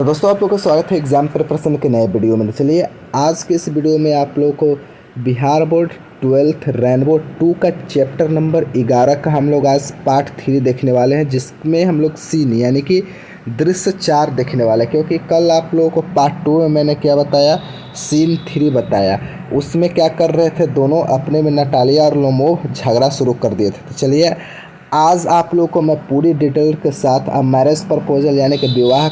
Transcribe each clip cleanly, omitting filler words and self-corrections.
तो दोस्तों आप लोगों का स्वागत है एग्जाम प्रिपरेशन के नए वीडियो में। तो चलिए आज के इस वीडियो में आप लोगों को बिहार बोर्ड 12th रेनबो 2 का चैप्टर नंबर 11 का हम लोग आज पार्ट 3 देखने वाले हैं, जिसमें हम लोग सीन यानी कि दृश्य 4 देखने वाले हैं। क्योंकि कल आप लोगों को पार्ट 2 में मैंने क्या बताया, सीन 3 बताया। उसमें क्या कर रहे थे, दोनों अपने में नटालिया और लोमोव झगड़ा शुरू कर दिए थे। तो चलिए आज आप लोगों को मैं पूरी डिटेल के साथ मैरिज प्रपोजल यानी कि विवाह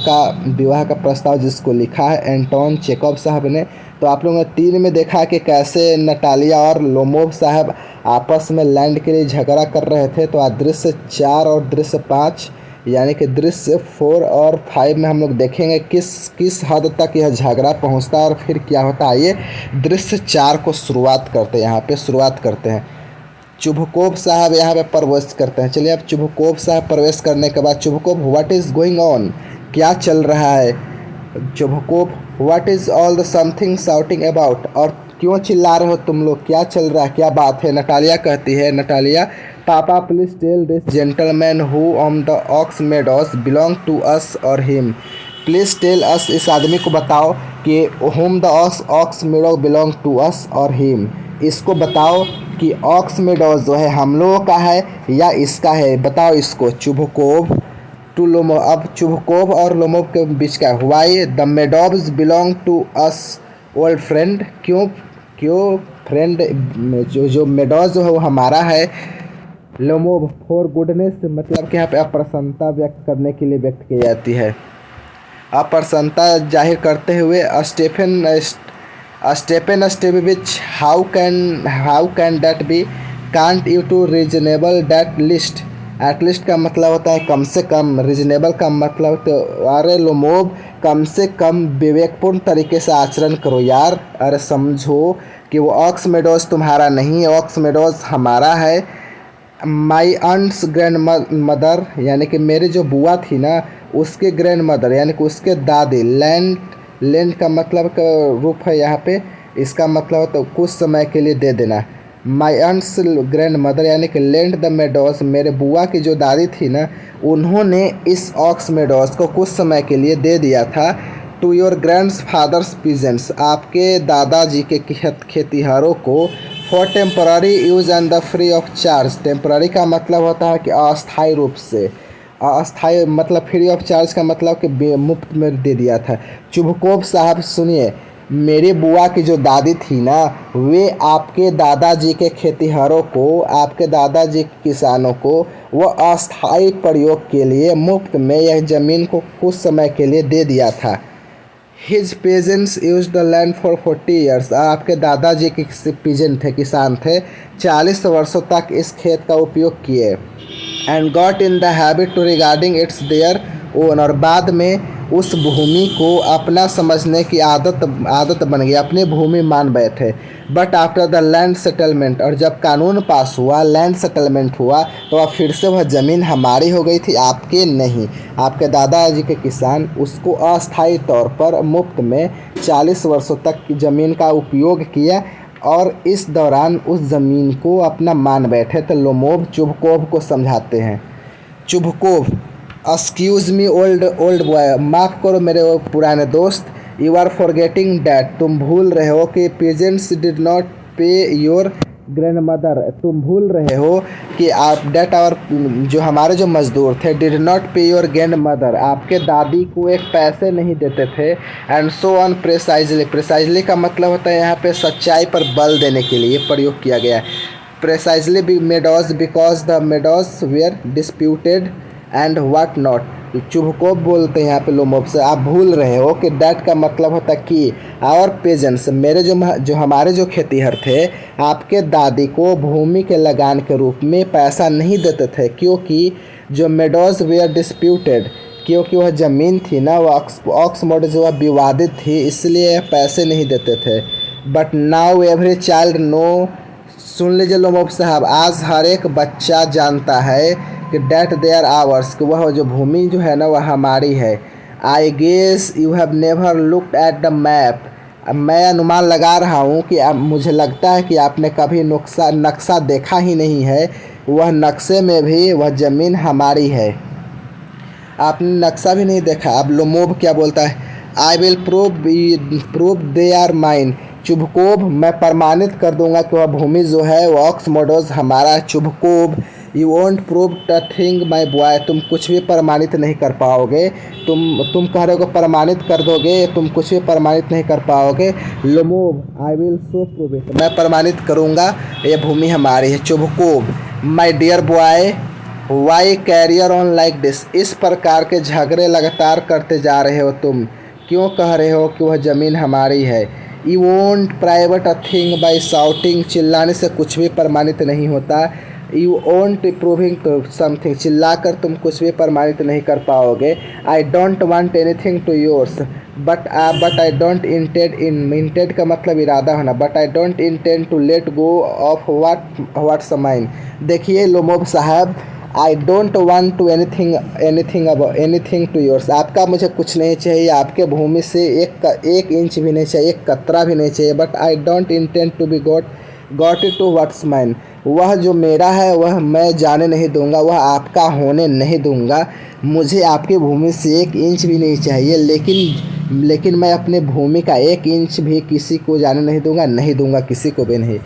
का प्रस्ताव जिसको लिखा है एंटोन चेकov साहब ने, तो आप लोगों ने 3 में देखा कि कैसे नटालिया और लोमोव साहब आपस में लैंड के लिए झगड़ा कर रहे थे। तो आज दृश्य 4 और दृश्य 5 यानी कि दृश्य 4 और 5 में हम लोग देखेंगे किस हद तक यह झगड़ा पहुंचता है और फिर क्या होता है। आइए दृश्य 4 को शुरुआत करते हैं। चुभकोव साहब यहाँ पे प्रवेश करते हैं। चलिए अब चुभकोव साहब प्रवेश करने के बाद Chubukov what is going on, क्या चल रहा है। Chubukov what is all the something shouting about, और क्यों चिल्ला रहे हो तुम लोग, क्या चल रहा है, क्या बात है। नटालिया कहती है, Natalia papa please tell this gentleman who on the ox meadows belong to us or him, please tell us, इस आदमी को बताओ कि whom the ox meadow belong to us or him, इसको बताओ कि ऑक्स मेडोज जो है हम लोगों का है या इसका है, बताओ इसको। चुभकोव टू लोमोव, अब चुभकोव और लोमोव के बीच का why the meadows belong to us old friend, क्यों फ्रेंड, जो मेडोज जो है वो हमारा है। लोमोव फॉर गुडनेस, मतलब कि यहाँ पे अप्रसन्नता व्यक्त करने के लिए व्यक्त की जाती है। अप्रसन्नता जाहिर करते हुए Stefan Stevich how can that be, can't you to reasonable that list, at least का मतलब होता है कम से कम, रीजनेबल का मतलब तो अरे लोमोव कम से कम विवेकपूर्ण तरीके से आचरण करो यार, अरे समझो कि वो ऑक्स मेडोज तुम्हारा नहीं, ऑक्स मेडोज हमारा है। माई आंट्स ग्रैंड मदर यानी कि मेरी जो बुआ थी ना, उसके ग्रैंड मदर यानी कि उसके दादी, लैंड का मतलब का रूप है यहाँ पे, इसका मतलब तो कुछ समय के लिए दे देना। माई आंट्स ग्रैंड मदर यानी कि लैंड द मेडोज, मेरे बुआ की जो दादी थी ना, उन्होंने इस ऑक्स मेडोज को कुछ समय के लिए दे दिया था। टू योर ग्रैंड फादर्स पीजेंट्स, आपके दादाजी के खेतिहरों को। For temporary use and the free of charge, temporary का मतलब होता है कि अस्थायी रूप से, अस्थायी मतलब फ्री ऑफ चार्ज का मतलब कि मुफ्त में दे दिया था। चुभकोव साहब सुनिए, मेरी बुआ की जो दादी थी ना, वे आपके दादाजी के खेतिहरों को, आपके दादाजी के किसानों को वो अस्थायी प्रयोग के लिए मुफ्त में यह ज़मीन को कुछ समय के लिए दे दिया था। His pageants use the land for 40 years, आपके दादाजी के पीजेंट थे, किसान थे, 40 वर्षों तक इस खेत का उपयोग किए। And got in the habit to regarding its their own, और बाद में उस भूमि को अपना समझने की आदत बन गई, अपनी भूमि मान बैठे। But after the land settlement, और जब कानून पास हुआ, लैंड सेटलमेंट हुआ, तो अब फिर से वह ज़मीन हमारी हो गई थी, आपके नहीं। आपके दादाजी के किसान उसको अस्थायी तौर पर मुफ्त में 40 वर्षों तक की ज़मीन का उपयोग किया और इस दौरान उस ज़मीन को अपना मान बैठे। तो लोमोव चुभकोव को समझाते हैं। चुभकोव एक्सक्यूज़ मी ओल्ड बॉय, माफ़ करो मेरे वो पुराने दोस्त। यू आर फॉरगेटिंग डैट, तुम भूल रहे हो कि पीजेंट्स डिड नॉट पे योर ग्रैंड मदर, तुम भूल रहे हो कि आप डैट और जो हमारे जो मजदूर थे, डिड नॉट पे योर ग्रैंड मदर, आपके दादी को एक पैसे नहीं देते थे। एंड सो ऑन प्रेसाइजली का मतलब होता है यहाँ पे सच्चाई पर बल देने के लिए प्रयोग किया गया है। Precisely meadows because the meadows were disputed and what not, Chubukov बोलते हैं यहाँ पे लोमोव से, आप भूल रहे हो कि डैट का मतलब होता है कि आवर पेजेंट्स, मेरे जो हमारे जो खेतीहर थे, आपके दादी को भूमि के लगान के रूप में पैसा नहीं देते थे, क्योंकि जो मेडोज वेयर डिस्प्यूटेड, क्योंकि वह ज़मीन थी ना, वह ऑक्स मेडोज जो विवादित थी, इसलिए पैसे नहीं देते थे। But now every child know, सुन लीजिए लोमोव साहब, आज हर एक बच्चा जानता है कि डैट दे आर आवर्स, कि वह जो भूमि जो है ना वह हमारी है। I guess you have never looked at the map, मैं अनुमान लगा रहा हूँ कि मुझे लगता है कि आपने कभी नक्शा देखा ही नहीं है, वह नक्शे में भी वह ज़मीन हमारी है। आपने नक्शा भी नहीं देखा। अब लोमोब क्या बोलता है, I will prove they are mine. चुभकोब, मैं प्रमाणित कर दूंगा कि वह भूमि जो है वो ऑक्समोडोज हमारा है। चुभकोब, you won't prove the thing my boy, तुम कुछ भी प्रमाणित नहीं कर पाओगे। तुम कह रहे हो प्रमाणित कर दोगे, तुम कुछ भी प्रमाणित नहीं कर पाओगे। Lomov, I will so prove it, मैं प्रमाणित करूँगा ये भूमि हमारी है। चुभकोब, my dear boy why carry on like this, इस प्रकार के झगड़े लगातार करते जा रहे हो तुम, क्यों कह रहे हो कि वह ज़मीन हमारी है। You won't private a thing by shouting, चिल्लाने से कुछ भी प्रमाणित नहीं होता। यू वोंट प्रूविंग समथिंग, चिल्लाकर तुम कुछ भी प्रमाणित नहीं कर पाओगे। I don't want anything to yours but I don't intend का मतलब इरादा होना, but I don't intend to let go of what's mine. देखिए लोमोब साहब, I don't want to anything to yours, आपका मुझे कुछ नहीं चाहिए, आपके भूमि से एक इंच भी नहीं चाहिए, एक कतरा भी नहीं चाहिए। But I don't intend to be got it to what's mine, वह जो मेरा है वह मैं जाने नहीं दूंगा, वह आपका होने नहीं दूंगा। मुझे आपकी भूमि से एक इंच भी नहीं चाहिए, लेकिन मैं अपने भूमि का एक इंच भी किसी को जाने नहीं दूंगा किसी को भी नहीं।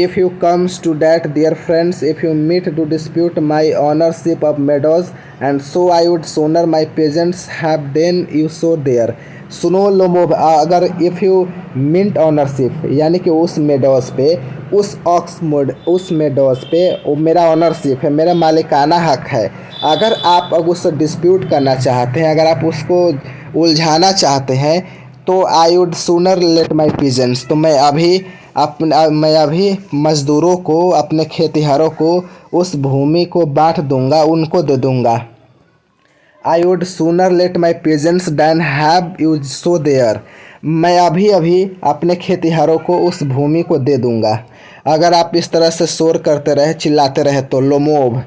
If you comes to that, dear friends, if you meet to dispute my ownership of meadows, and so I would sooner my peasants have than you so there. सुनो लोमोब, अगर इफ़ यू मिंट ऑनरशिप यानी कि उस meadows पे, उस meadows पे वो मेरा ऑनरशिप है, मेरा मालिकाना हक है। अगर आप अगर उससे डिस्प्यूट करना चाहते हैं, अगर आप उसको उलझाना चाहते हैं, तो आई would sooner let my peasants, तो मैं अभी मज़दूरों को, अपने खेतिहरों को उस भूमि को बांट दूंगा, उनको दे दूंगा। I would sooner let my peasants than have you so there, मैं अभी अपने खेतिहरों को उस भूमि को दे दूंगा। अगर आप इस तरह से शोर करते रहे, चिल्लाते रहे तो लोमोब,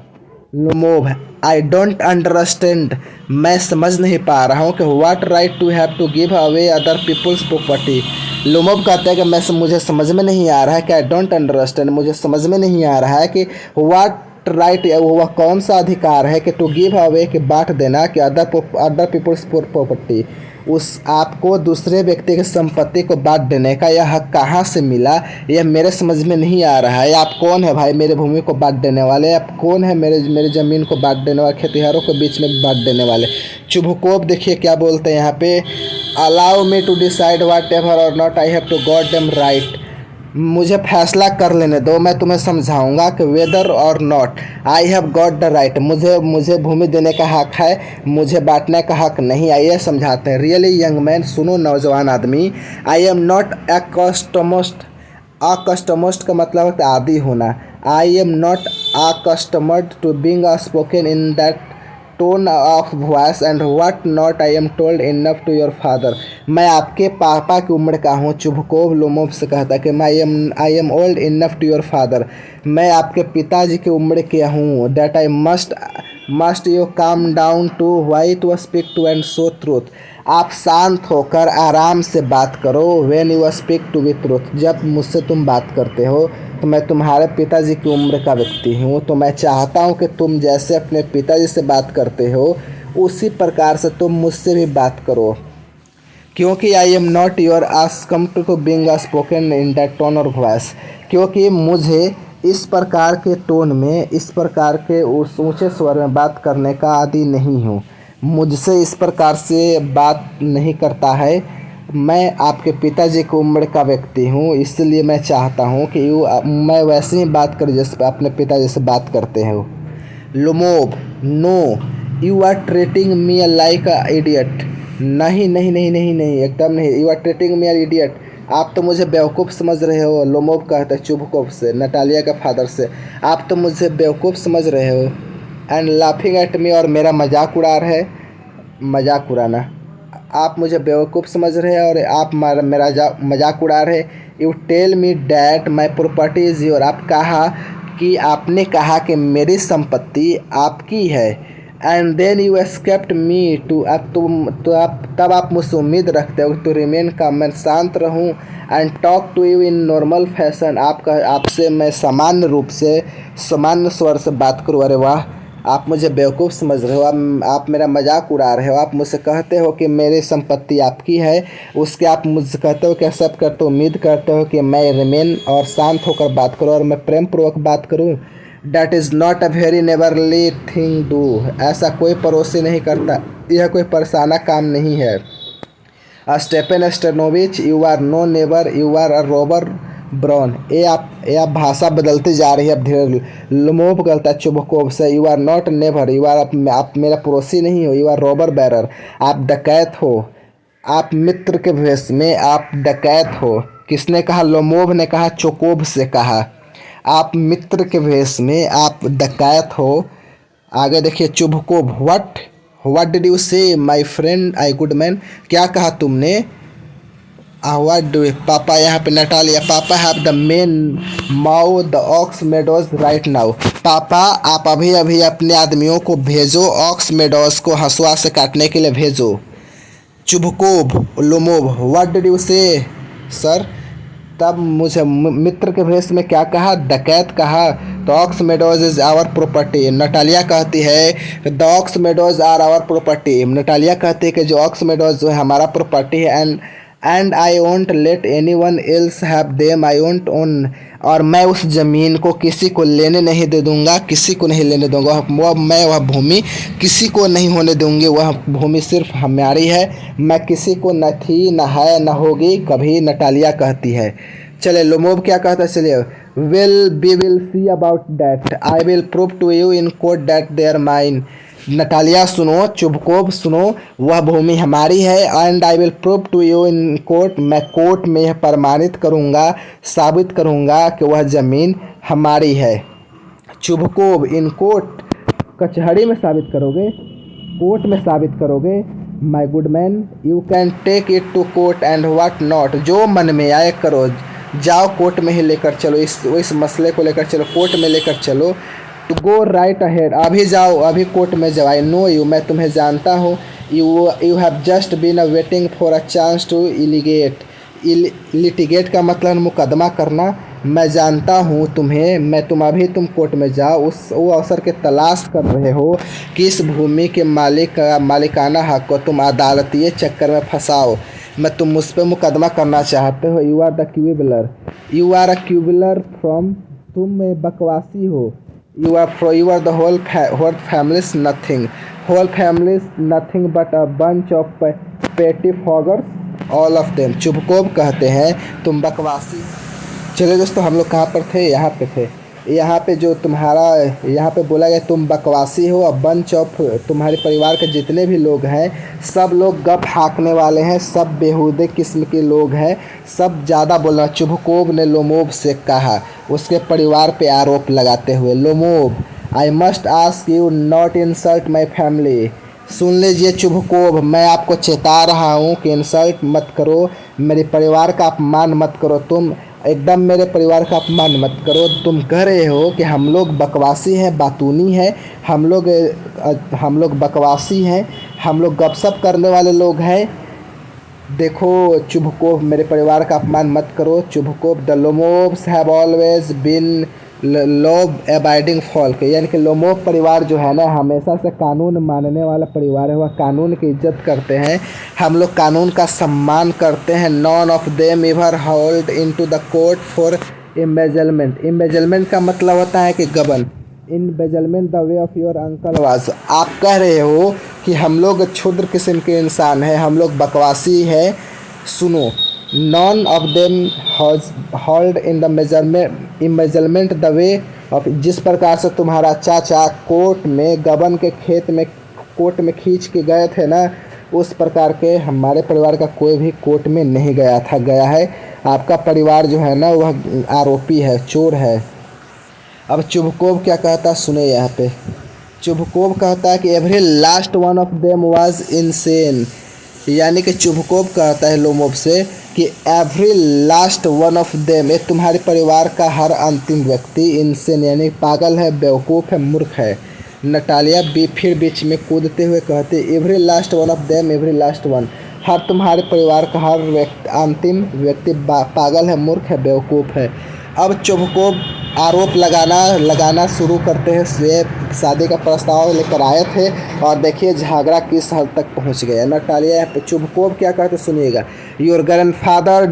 आई डोंट अंडरस्टैंड, मैं समझ नहीं पा रहा हूँ कि what right to have to give away other people's property. Lomov कहते हैं कि मुझे समझ में नहीं आ रहा है कि आई डोंट अंडरस्टैंड, मुझे समझ में नहीं आ रहा है कि व्हाट राइट, वह कौन सा अधिकार है कि टू गिव अवे, कि बांट देना, कि अदर पीपल्स प्रॉपर्टी, उस आपको दूसरे व्यक्ति की संपत्ति को बांट देने का यह हक कहाँ से मिला, यह मेरे समझ में नहीं आ रहा है। आप कौन है भाई मेरे भूमि को बांट देने वाले, आप कौन है मेरे ज़मीन को बांट देने वाले, खेतिहरों के बीच में बांट देने वाले। चुभकोब देखिए क्या बोलते हैं यहाँ पे, allow me to decide whatever और not I have to got them right, मुझे फैसला कर लेने दो, मैं तुम्हें समझाऊंगा कि वेदर और not I have got the right, मुझे भूमि देने का हक है, मुझे बांटने का हक नहीं। आइए समझाते हैं। रियली यंग मैन, सुनो नौजवान आदमी, आई एम नॉट अकस्टमस्ड का मतलब है आदी होना। I am not accustomed to being spoken in that tone of voice and what not I am told enough to your father, मैं आपके पापा की उम्र का हूँ। चुभकोब लोमोब से कहता कि I am old enough to your father, मैं आपके पिताजी की उम्र के हूँ। That I must you calm down to why to speak to and so truth, आप शांत होकर आराम से बात करो। When you speak to with truth, जब मुझसे तुम बात करते हो तो मैं तुम्हारे पिताजी की उम्र का व्यक्ति हूँ, तो मैं चाहता हूँ कि तुम जैसे अपने पिताजी से बात करते हो उसी प्रकार से तुम मुझसे भी बात करो, क्योंकि I am not your accustom to being spoken in that tone और वॉइस, क्योंकि मुझे इस प्रकार के टोन में, इस प्रकार के उस ऊँचे स्वर में बात करने का आदी नहीं हूँ, मुझसे इस प्रकार से बात नहीं करता है। मैं आपके पिताजी की उम्र का व्यक्ति हूँ, इसलिए मैं चाहता हूँ कि मैं वैसे ही बात करूँ जैसे अपने पिताजी से बात करते हो। Lomov, no you are treating me like a idiot, नहीं नहीं नहीं नहीं नहीं एकदम नहीं, you are treating me idiot, आप तो मुझे बेवकूफ़ समझ रहे हो। लोमोब कहते हैं चुभकोब से, नटालिया के फादर से, आप तो मुझे बेवकूफ़ समझ रहे हो। एंड लाफिंग एट मी, और मेरा मजाक उड़ा रहे, मजाक उड़ाना, आप मुझे बेवकूफ़ समझ रहे हैं और आप मेरा मजाक उड़ा रहे। You tell me that my property is your, आपने कहा कि मेरी संपत्ति आपकी है। And then you escaped me to, तब आप मुझसे उम्मीद रखते हो टू रिमेन काम, मैं शांत रहूं। And talk to you in normal fashion, आपसे मैं सामान्य रूप से, सामान्य स्वर से बात करूँ। अरे वाह, आप मुझे बेवकूफ़ समझ रहे हो, आप मेरा मजाक उड़ा रहे हो। आप मुझसे कहते हो कि मेरी संपत्ति आपकी है, उसके आप मुझसे कहते हो कि एक्सेप्ट करते हो, उम्मीद करते हो कि मैं रिमेन और शांत होकर बात करूँ और मैं प्रेम पूर्वक बात करूँ। That is not a very neighbourly thing do. ऐसा कोई पड़ोसी नहीं करता, यह कोई परसाना काम नहीं है। Stefan Stenovich, you are no neighbour, you are a robber brown. ये आप भाषा बदलती जा रही है अब धीरे। लोमोव कहता है चुबकोव से, you are not neighbour, you are, आप मेरा पड़ोसी नहीं हो, यू आर रॉबर बैरर, आप डकैत हो। आप मित्र के भेष में आप डकैत हो। किसने कहा? लोमोव ने कहा, चोकोव से कहा। आप मित्र के भेष में आप डकैत हो। आगे देखिए, चुबकोव, व्हाट डिड यू से my friend I good man. क्या कहा तुमने? व्हाट डू पापा, यहाँ पे Natalia, papa have the men mow the ox meadows right now. पापा, आप अभी अभी अपने आदमियों को भेजो, ऑक्स मेडोज को हंसुआ से काटने के लिए भेजो। Chubukov, Lomov, what did you से सर। तब मुझे मित्र के भेष में क्या कहा? डकैत कहा। The ox meadows is our property. Natalia कहती है the ox meadows are our property. Natalia कहती है कि जो ऑक्स मेडोज जो है हमारा प्रॉपर्टी है। And I won't let any one else have them, I won't own. और मैं उस ज़मीन को किसी को लेने नहीं दे दूँगा, किसी को नहीं लेने दूँगा। वह भूमि किसी को नहीं होने दूँगी। वह भूमि सिर्फ हमारी है, मैं किसी को न थी, न है, न होगी कभी। नटालिया कहती है। चले, लोमोव क्या कहता है? चलिए, we will see about that, I will prove to you in court that they are mine. Natalia सुनो, चुबकोव सुनो, वह भूमि हमारी है। And I will prove to you in court, मैं कोर्ट में यह प्रमाणित करूँगा, साबित करूँगा कि वह ज़मीन हमारी है। चुबकोव, इन कोर्ट, कचहरी में साबित करोगे, कोर्ट में साबित करोगे। My good man, you can take it to court and what not. जो मन में आए करो, जाओ कोर्ट में ही लेकर चलो, इस मसले को लेकर चलो, कोर्ट में लेकर चलो। टू गो राइट अहेड, अभी जाओ, अभी कोर्ट में जाओ। आई नो यू, मैं तुम्हें जानता हूँ। You have just been waiting for a chance to litigate का मतलब मुकदमा करना। मैं जानता हूँ तुम्हें, तुम कोर्ट में जाओ, वो अवसर के तलाश कर रहे हो कि इस भूमि के मालिकाना हक को तुम अदालती चक्कर में फंसाओ। तुम मुझ पर मुकदमा करना चाहते हो। You are the quibbler, you are a quibbler from, तुम बकवासी हो। You are the whole families nothing, whole families nothing but a bunch of pettifoggers all of them. Chubukov कहते हैं तुम बकवासी। चलिए दोस्तों, हम लोग कहाँ पर थे? यहाँ पे थे। यहाँ पे जो तुम्हारा, यहाँ पे बोला गया तुम बकवासी हो। अब बंच ऑफ, तुम्हारे परिवार के जितने भी लोग हैं सब लोग गप हाँकने वाले हैं, सब बेहूदे किस्म के लोग हैं, सब ज़्यादा बोलना। चुबकोव ने लोमोव से कहा, उसके परिवार पे आरोप लगाते हुए। Lomov, I must ask you not insult my family. सुन लीजिए चुबकोव, मैं आपको चेता रहा हूँ कि इंसल्ट मत करो, मेरे परिवार का अपमान मत करो। तुम एकदम मेरे परिवार का अपमान मत करो। तुम कह रहे हो कि हम लोग बकवासी हैं, बातूनी हैं, हम लोग बकवासी हैं, हम लोग गपशप करने वाले लोग हैं। देखो चुबकोव, मेरे परिवार का अपमान मत करो। Chubukov, the Lomovs have always been law abiding folk, यानी कि लोमोव परिवार जो है ना हमेशा से कानून मानने वाला परिवार है। वह कानून की इज्जत करते हैं, हम लोग कानून का सम्मान करते हैं। None of them ever hold into the court for embezzlement. Embezzlement का मतलब होता है कि गबन। Embezzlement the way of your uncle was. आप कह रहे हो कि हम लोग क्षुद्र किस्म के इंसान हैं, हम लोग बकवासी हैं। सुनो, none of them hold in the measurement the way of, जिस प्रकार से तुम्हारा चाचा कोर्ट में गबन के खेत में कोर्ट में खींच के गए थे ना, उस प्रकार के हमारे परिवार का कोई भी कोर्ट में नहीं गया है। आपका परिवार जो है ना वह आरोपी है, चोर है। अब चुबकोव क्या कहता है सुने यहाँ पे। चुबकोव कहता है कि every last one of them was insane, यानी कि चुबकोव कहता है लोमोव से कि every last one of them, ये तुम्हारे परिवार का हर अंतिम व्यक्ति इनसेन यानी पागल है, बेवकूफ़ है, मूर्ख है। नटालिया फिर बीच में कूदते हुए कहते every last one of them, every last one, हर तुम्हारे परिवार का हर अंतिम व्यक्ति पागल है, मूर्ख है, बेवकूफ़ है। अब चुबकोव आरोप लगाना शुरू करते हैं। वे शादी का प्रस्ताव लेकर आए थे और देखिए झगड़ा किस हद तक पहुंच गया। नटालिया चुबकोव क्या कहते सुनिएगा। Your grandfather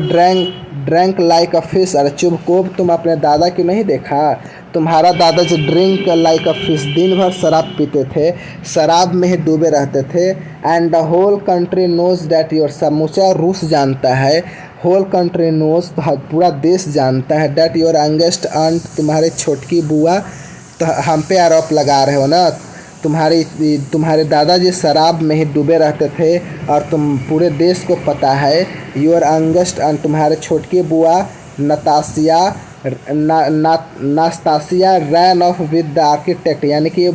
drank like a fish. अरे चुबकोव, तुम अपने दादा की नहीं देखा? तुम्हारा दादा जो ड्रिंक लाइक अ फिश, दिन भर शराब पीते थे, शराब में ही डूबे रहते थे। And the whole country knows that your, समूचा रूस जानता है, होल कंट्री नोज, पूरा देश जानता है, डैट योर यंगेस्ट आंट, तुम्हारे छोटकी बुआ, तो हम पे आरोप लगा रहे हो ना। तुम्हारे दादाजी शराब में ही डूबे रहते थे और तुम पूरे देश को पता है। योर यंगेस्ट आंट, तुम्हारे छोटकी बुआ नास्तासिया ran off with the architect, यानी कि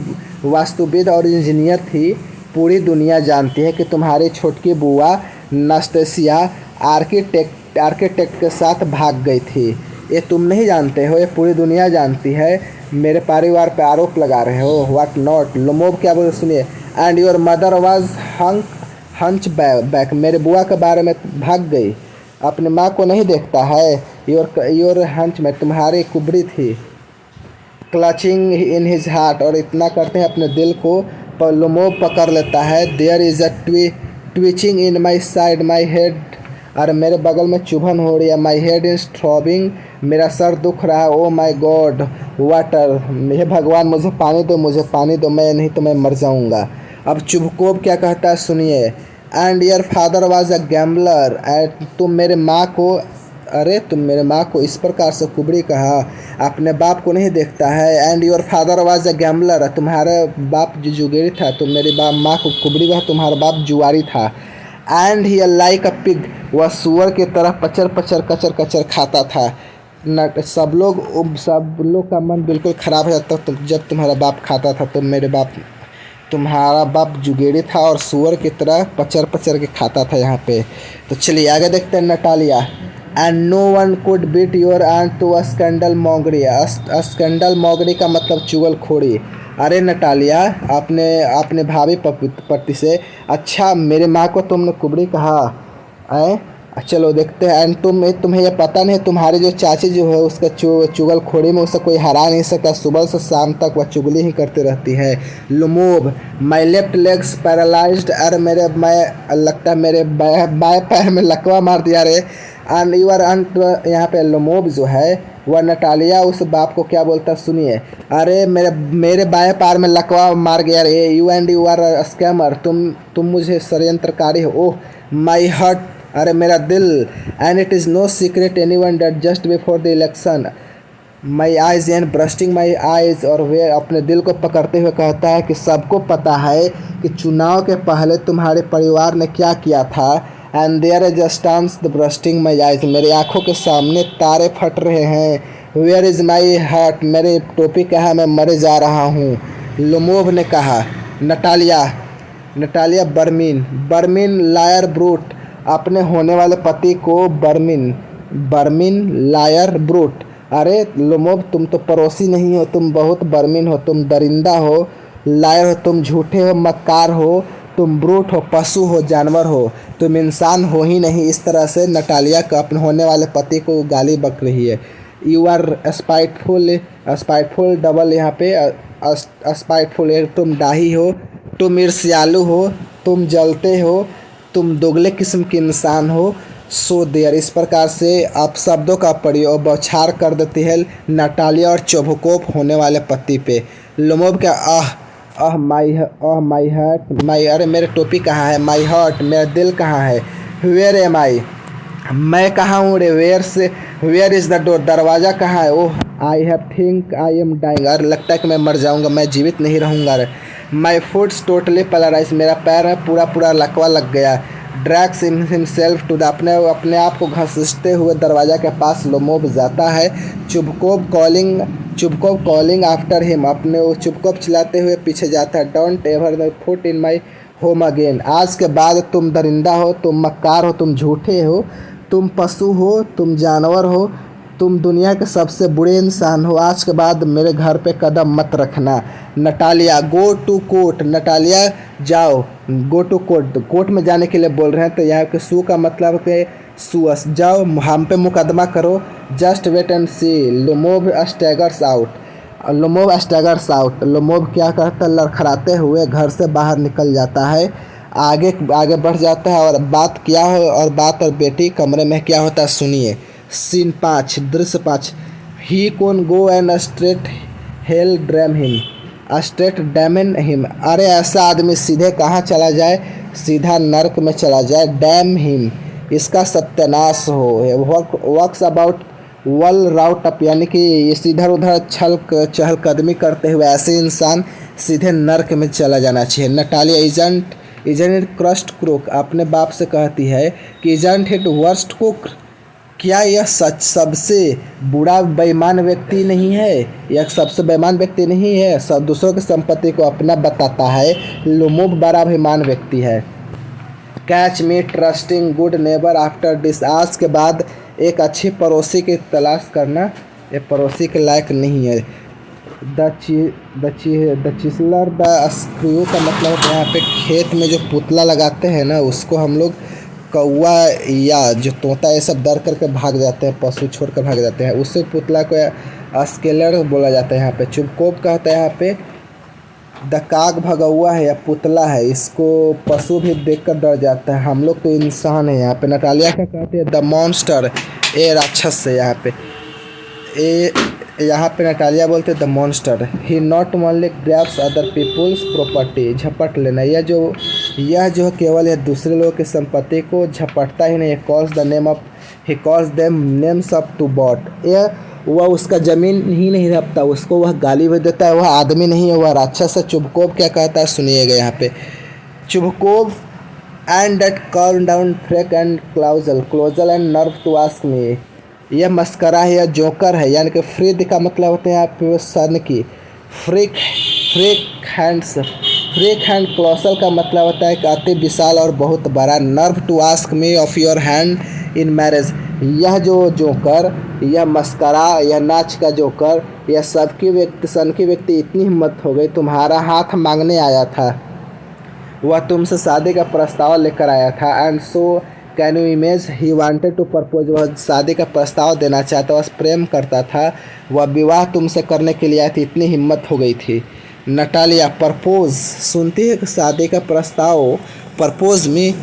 वास्तुविद और इंजीनियर थी। पूरी दुनिया जानती है कि तुम्हारी छोटकी बुआ नास्तासिया आर्किटेक्ट के साथ भाग गई थी। ये तुम नहीं जानते हो, ये पूरी दुनिया जानती है। मेरे परिवार पे आरोप लगा रहे हो। What not. लोमोव क्या बोले सुनिए। And your mother was hunch back, मेरे बुआ के बारे में भाग गई। अपने माँ को नहीं देखता है। योर हंच में, तुम्हारी कुबड़ी थी। क्लचिंग इन हिज हार्ट, और इतना करते हैं अपने दिल को लोमोव पकड़ लेता है। There is a twitching in my side my head, अरे मेरे बगल में चुभन हो रही है। माई हेड इज थ्रॉबिंग, मेरा सर दुख रहा है। ओ माई गॉड वाटर, हे भगवान मुझे पानी दो, मुझे पानी दो, मैं नहीं तो मैं मर जाऊंगा। अब चुबकोव क्या कहता है सुनिए। And your father was a gambler, तुम मेरे माँ को, अरे तुम मेरे माँ को इस प्रकार से कुबड़ी कहा, अपने बाप को नहीं देखता है। And your father was a gambler, तुम्हारा बाप जुगारी था, तुम मेरी माँ को कुबड़ी कहा, तुम्हारा बाप जुआरी था। And he like a pig, वह सुअर की तरह पचर पचर कचर कचर खाता था। सब लोग का मन बिल्कुल ख़राब हो जाता जब तुम्हारा बाप खाता था। तुम्हारा बाप जुगेड़ी था और सुअर की तरह पचर पचर के खाता था यहाँ पे। तो चलिए आगे देखते हैं। Natalia. And no one could beat your aunt to a scandal mongery. Scandal mongery का मतलब चुगलखोरी। अरे नटालिया, अपने भाभी पति से, अच्छा मेरे माँ को तुमने कुबड़ी कहा है? चलो देखते हैं। एंड तुम्हें यह पता नहीं, तुम्हारी जो चाची जो है उसका चुगलखोरी में उसे कोई हरा नहीं सकता। सुबह से शाम तक वह चुगली ही करती रहती है। Lomov. My left legs paralysed, अरे मैं लगता है मेरे बाएं पैर में लकवा मार दिया रे। एंड यूर अंट, यहाँ पे लोमोव जो है वह नटालिया उस बाप को क्या बोलता सुनिए। अरे मेरे बाएं पैर में लकवा मार गया रे। यू आर स्कैमर, तुम मुझे षड्यंत्रकारी हो। ओह माई हार्ट, अरे मेरा दिल। And it is no secret any one date just before the election my eyes and bursting my eyes, और वे अपने दिल को पकड़ते हुए कहता है कि सबको पता है कि चुनाव के पहले तुम्हारे परिवार ने क्या किया था। And there is stance the bursting my eyes, मेरी आंखों के सामने तारे फट रहे हैं। वेयर इज़ माई हार्ट, मेरे टोपी कहा, मैं मरे जा रहा हूँ। लोमोव ने कहा। नटालिया बर्मिन लायर ब्रूट, अपने होने वाले पति को बर्मिन लायर ब्रूट। अरे लोमोव, तुम तो पड़ोसी नहीं हो, तुम बहुत बर्मिन हो, तुम दरिंदा हो, लायर हो, तुम झूठे हो, मक्कार हो, तुम ब्रूट हो, पशु हो, जानवर हो, तुम इंसान हो ही नहीं। इस तरह से नटालिया का अपने होने वाले पति को गाली बक रही है। यू आर स्पाइटफुल डबल, यहाँ पे स्पाइटफुल, तुम डाही हो, तुम ईर्ष्यालु हो, तुम जलते हो, तुम दोगले किस्म के इंसान हो। सो देयर, इस प्रकार से आप शब्दों का प्रयोग बौछार कर देती है नटालिया और चुबकोव होने वाले पति पे। लोमोव क्या, माई हार्ट, अरे मेरे टोपी कहाँ है? माई हार्ट, मेरा दिल कहाँ है? वेयर एम आई, मैं कहाँ हूँ रे? वेयर इज़ द डोर, दरवाज़ा कहाँ है? Oh I have think I am dying, अरे लगता है कि मैं मर जाऊँगा, मैं जीवित नहीं रहूँगा रे। माई फुट्स टोटली पैरालाइज, मेरा पैर में पूरा लकवा लग गया। ड्रैग्स हिमसेल्फ टू द, अपने आप को घसीटते हुए दरवाज़ा के पास लोमोव जाता है। Chubukov calling after him, Chubukov चिल्लाते हुए पीछे जाता है। Don't ever foot in my home again, आज के बाद तुम दरिंदा हो, तुम मक्कार हो, तुम झूठे हो, तुम पशु हो, तुम जानवर हो, तुम दुनिया के सबसे बुरे इंसान हो। आज के बाद मेरे घर पे कदम मत रखना। Natalia. Go to court, Natalia जाओ। गो टू कोर्ट, कोर्ट में जाने के लिए बोल रहे हैं। तो यहाँ के सू का मतलब है सुअस, जाओ हम पे मुकदमा करो। Just wait and see, Lomov staggers out. Lomov staggers out, Lomov क्या करता है, लड़खड़ाते हुए घर से बाहर निकल जाता है, आगे आगे बढ़ जाता है। और बात क्या है, और बात और बेटी कमरे में क्या होता है सुनिए। सीन 5, दृश्य 5। ही कौन go and straight hello dram him, straight Damon him. अरे ऐसा आदमी सीधे कहाँ चला जाए, सीधा नर्क में चला जाए। डैम हिम, इसका सत्यानाश हो। वर्क्स अबाउट वल राउट अप, यानी कि इस इधर उधर चहलकदमी करते हुए ऐसे इंसान सीधे नर्क में चला जाना चाहिए। Natalia isn't it crust crook, अपने बाप से कहती है कि इजंट इट वर्स्ट कुक, क्या यह सच सबसे बुरा बेईमान व्यक्ति नहीं है, यह सबसे बेईमान व्यक्ति नहीं है, सब दूसरों की संपत्ति को अपना बताता है। लोमोव बड़ा बेईमान व्यक्ति है। Catch me trusting good neighbour after this, आज के बाद एक अच्छी पड़ोसी की तलाश करना, ये पड़ोसी के लायक नहीं है। द चिसलर द स्क्रू का मतलब है यहाँ पे खेत में जो पुतला लगाते हैं ना, उसको हम लोग कौवा या जो तोता ये सब डर करके भाग जाते हैं, पशु छोड़ कर भाग जाते हैं, उससे पुतला को स्केलर बोला जाता है। यहाँ पे चुपकोप कहता है, यहाँ पे द काग भगौआ है या पुतला है, इसको पशु भी देखकर डर जाता है, हम लोग तो इंसान है। यहाँ पे नटालिया क्या कहते हैं, द मॉन्स्टर, ए राक्षस है। यहाँ पे नटालिया बोलते हैं the monster. He not only grabs other people's property, झपट लेना, यह जो केवल दूसरे लोगों की संपत्ति को झपटता ही नहीं, calls the name of, he calls them names of to boot, वह उसका ज़मीन ही नहीं रखता, उसको वह गाली भी देता है, वह आदमी नहीं है, वह राक्षस है। चुबकोव क्या कहता है सुनिएगा यहाँ पे। Chubkov and that call down freak and close and nerve to ask me, यह मस्करा है या जोकर है, यानी कि फ्रीद का मतलब होता है यहाँ पे सन की, फ्रिक हैंड क्लोसल का मतलब होता है कि अति विशाल और बहुत बड़ा। Nerve to ask me of your hand in marriage, यह जो जोकर, यह मस्करा, यह नाच का जोकर, यह सन की व्यक्ति इतनी हिम्मत हो गई, तुम्हारा हाथ मांगने आया था, वह तुमसे शादी का प्रस्ताव लेकर आया था। And so can you image he wanted to propose, वह शादी का प्रस्ताव देना चाहता, वह प्रेम करता था, वह विवाह तुमसे करने के लिए आई थी, इतनी हिम्मत हो गई थी। नटालिया प्रपोज, सुनती है कि शादी का प्रस्ताव, प्रपोज में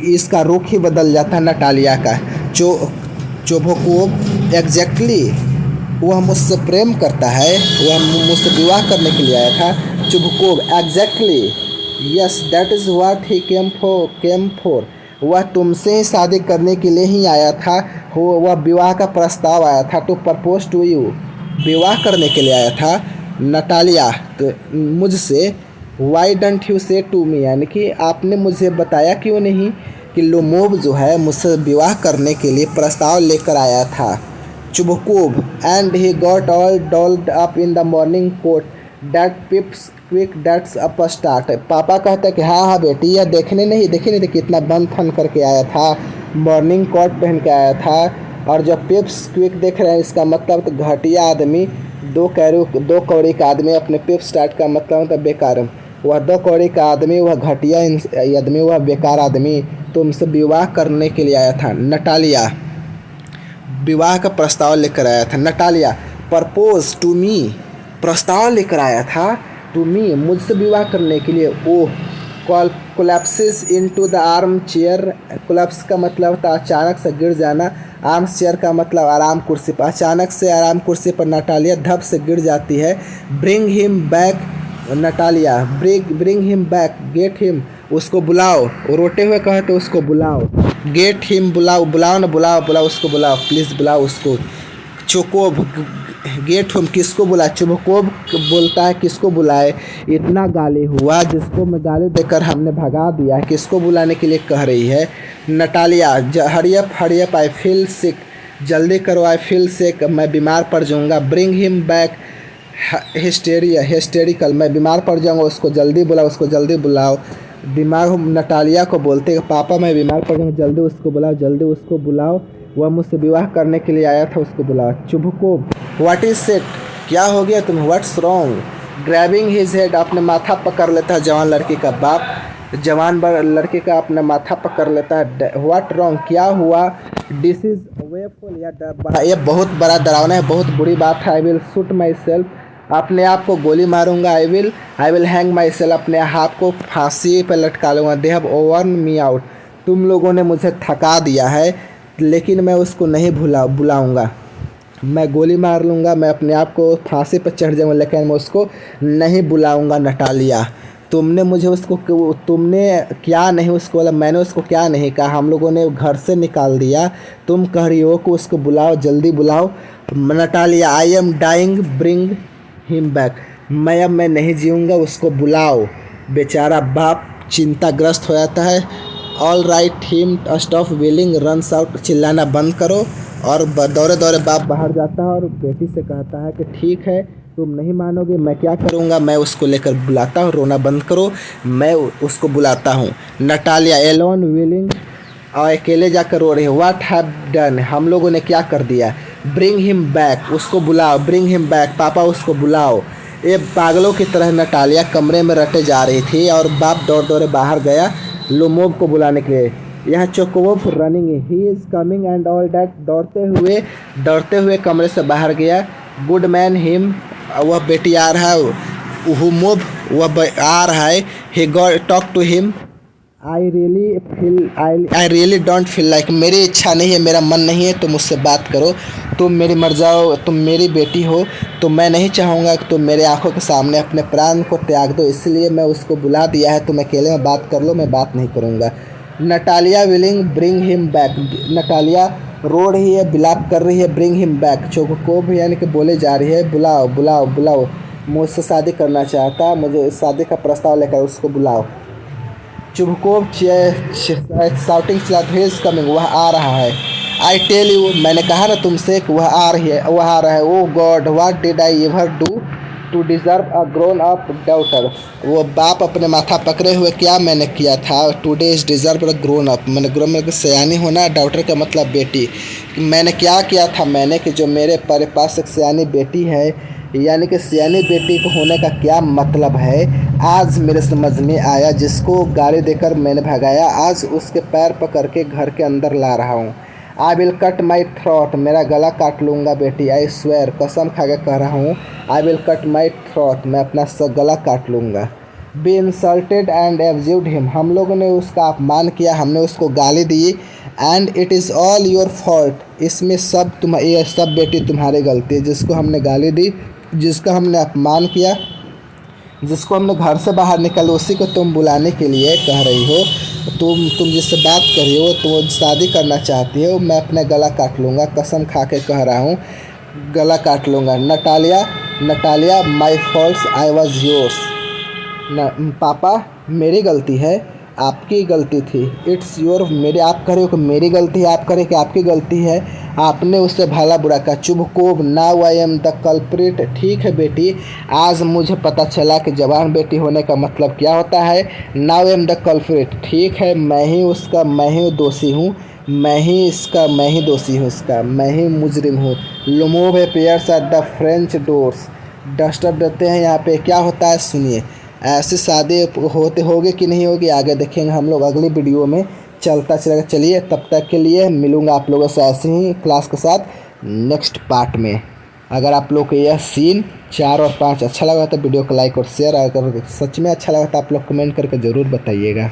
इसका रुख ही बदल जाता है नटालिया का। चुबकोव एग्जैक्टली, वह मुझसे प्रेम करता है, वह मुझसे विवाह करने के लिए आया था। Chubukov exactly, yes that is what he came for, वह तुमसे ही शादी करने के लिए ही आया था, वह विवाह का प्रस्ताव आया था, टू प्रपोज टू यू, विवाह करने के लिए आया था। नटालिया, तो मुझसे, वाई डोंट यू से टू मी, यानी कि आपने मुझे बताया क्यों नहीं कि लोमोव जो है मुझसे विवाह करने के लिए प्रस्ताव लेकर आया था। Chubukov and he got all dolled up in the morning coat that पिप्स quick that's up start, पापा कहते हैं कि हाँ बेटी, यह देखने नहीं कितना बन थन करके आया था, मॉर्निंग कोट पहन के आया था। और जब पिप्स क्विक देख रहे हैं, इसका मतलब तो घटिया आदमी, दो कौड़ी का आदमी, अपने पिप स्टार्ट का मतलब होता है बेकार, वह 2 कौड़ी का आदमी, वह घटिया आदमी, वह बेकार आदमी तुमसे विवाह करने के लिए आया था। नटालिया विवाह का प्रस्ताव लेकर आया था। नटालिया प्रपोज टू मी, प्रस्ताव लेकर आया था टू मी, मुझसे विवाह करने के लिए। Oh, collapses into the armchair, collapse का मतलब होता है अचानक से गिर जाना, आर्म्स चेयर का मतलब आराम कुर्सी पर, अचानक से आराम कुर्सी पर नटालिया धप से गिर जाती है। Bring him back Natalia, bring him back, get him, उसको बुलाओ, रोते हुए कहे तो उसको बुलाओ, गेट हिम, बुलाओ ना, बुलाओ उसको, बुलाओ प्लीज़, बुलाओ उसको। चुबकोव गेट हिम, किसको बुलाए, चुबकोव बोलता है किसको बुलाए, इतना गाली हुआ जिसको मैं गाली देकर हमने भगा दिया, किसको बुलाने के लिए कह रही है। नटालिया हरियप आई फील सिक, जल्दी करो, आई फील सिक, मैं बीमार पड़ जाऊँगा। ब्रिंग हिम बैक हिस्टेरिकल, मैं बीमार पड़ जाऊँगा, उसको जल्दी बुलाओ। दिमाग नटालिया को बोलते हैं पापा मैं बीमार पड़ जाऊँगा, जल्दी उसको बुलाओ, वह मुझसे विवाह करने के लिए आया था, उसको बुलाओ। चुबकोव व्हाट इज इट, क्या हो गया तुम्हें, what's wrong, grabbing his head, अपने माथा पकड़ लेता है जवान लड़की का बाप। जवान लड़के का अपना माथा पकड़ लेता है। व्हाट रॉन्ग, क्या हुआ? दिस इज वेफुल, ये बहुत बड़ा डरावना है, बहुत बुरी बात है। I will shoot my self, अपने आप को गोली मारूंगा। I will hang my self, अपने आप को फांसी पर लटका लूँगा। दे हैव ओवर्न मी आउट, तुम लोगों ने मुझे थका दिया है, लेकिन मैं उसको नहीं बुलाऊंगा। मैं गोली मार लूँगा, मैं अपने आप को फांसी पर चढ़ जाऊँगा, लेकिन मैं उसको नहीं बुलाऊंगा। नटालिया, तुमने मुझे उसको, तुमने क्या नहीं उसको बोला, मैंने उसको क्या नहीं कहा, हम लोगों ने घर से निकाल दिया, तुम कह रही हो कि उसको बुलाओ, जल्दी बुलाओ। Natalia, I am dying, bring him back, मैं नहीं जीऊँगा, उसको बुलाओ। बेचारा बाप चिंताग्रस्त हो जाता है। All right him stop willing runs out, चिल्लाना बंद करो। और दौड़े दौड़े बाप बाहर जाता है और बेटी से कहता है कि ठीक है, तुम नहीं मानोगे, मैं क्या करूँगा, मैं उसको लेकर बुलाता हूँ, रोना बंद करो, मैं उसको बुलाता हूँ। नटालिया, एलोन विलिंग, और अकेले जाकर रो रही है। व्हाट हैव डन, हम लोगों ने क्या कर दिया। ब्रिंग हिम बैक, उसको बुलाओ, ब्रिंग हिम बैक, पापा उसको बुलाओ। ये पागलों की तरह नटालिया कमरे में रटे जा रही थी और बाप दौड़ दौड़े बाहर गया लोमोव को बुलाने के लिए। यहाँ Chubukov running, he is coming and all that, दौड़ते हुए कमरे से बाहर गया। गुड मैन हिम, वह बेटी आ रहा है, हुमोव वह आ रहा है। He got talk to him, I really don't feel like, मेरी इच्छा नहीं है, मेरा मन नहीं है, तुम मुझसे बात करो, तुम मेरी मर जाओ, तुम मेरी बेटी हो, तो मैं नहीं चाहूँगा कि तुम मेरे आंखों के सामने अपने प्राण को त्याग दो, इसलिए मैं उसको बुला दिया है, तुम अकेले में बात कर लो, मैं बात नहीं करूँगा। Natalia wailing bring him back, Natalia रो रही है, बिलाप कर रही है। ब्रिंग हिम बैक, चोकोव यानी कि बोले जा रही है, बुलाओ बुलाओ बुलाओ, मुझसे शादी करना चाहता, मुझे शादी का प्रस्ताव लेकर उसको बुलाओ। चुभकोव शाउटिंग कमिंग, वह आ रहा है। आई टेल यू, मैंने कहा ना तुमसे कि वह आ रही है, वह आ रहा है। Oh God, what did I ever do to deserve a grown up daughter, वो बाप अपने माथा पकड़े हुए, क्या मैंने किया था। Today is deserve a grown up, मैंने ग्रोन मतलब सयानी होना, डॉटर का मतलब बेटी। मैंने क्या किया था मैंने कि जो मेरे पास एक सयानी बेटी है, यानी कि सियानी बेटी को होने का क्या मतलब है, आज मेरे समझ में आया। जिसको गाली देकर मैंने भगाया, आज उसके पैर पकड़ के घर के अंदर ला रहा हूँ। I will cut my throat, मेरा गला काट लूँगा बेटी। आई स्वेयर, कसम खा के कह रहा हूँ, I will cut my throat, मैं अपना गला काट लूँगा। Be insulted and abused him, हम लोगों ने उसका अपमान किया, हमने उसको गाली दी। And it is all your fault, इसमें ये सब बेटी तुम्हारी गलती है। जिसको हमने गाली दी, जिसका हमने अपमान किया, जिसको हमने घर से बाहर निकाला, उसी को तुम बुलाने के लिए कह रही हो। तुम जिससे बात कर रही हो तो वो शादी करना चाहती हो, मैं अपना गला काट लूँगा, कसम खा के कह रहा हूँ, गला काट लूँगा। Natalia my fault, I was yours, पापा मेरी गलती है, आपकी गलती थी। इट्स योर, मेरे, आप कह रहे हो कि मेरी गलती है, आप कह रहे कि आपकी गलती है, आपने उससे भला बुरा कहा। Chubukov, now I am the culprit, ठीक है बेटी, आज मुझे पता चला कि जवान बेटी होने का मतलब क्या होता है। Now I am the culprit, ठीक है, मैं ही दोषी हूँ, मैं ही दोषी हूँ इसका, मैं ही मुजरिम हूँ। Lomov appears at the French doors, डस्टर देते हैं यहाँ पे, क्या होता है सुनिए। ऐसी शादी होगी कि नहीं होगी, आगे देखेंगे हम लोग अगली वीडियो में, चलता चलेगा। चलिए, तब तक के लिए मिलूँगा आप लोगों से ऐसे ही क्लास के साथ नेक्स्ट पार्ट में। अगर आप लोग को यह सीन 4 और 5 अच्छा लगा तो वीडियो को लाइक और शेयर, अगर सच में अच्छा लगा तो आप लोग कमेंट करके ज़रूर बताइएगा।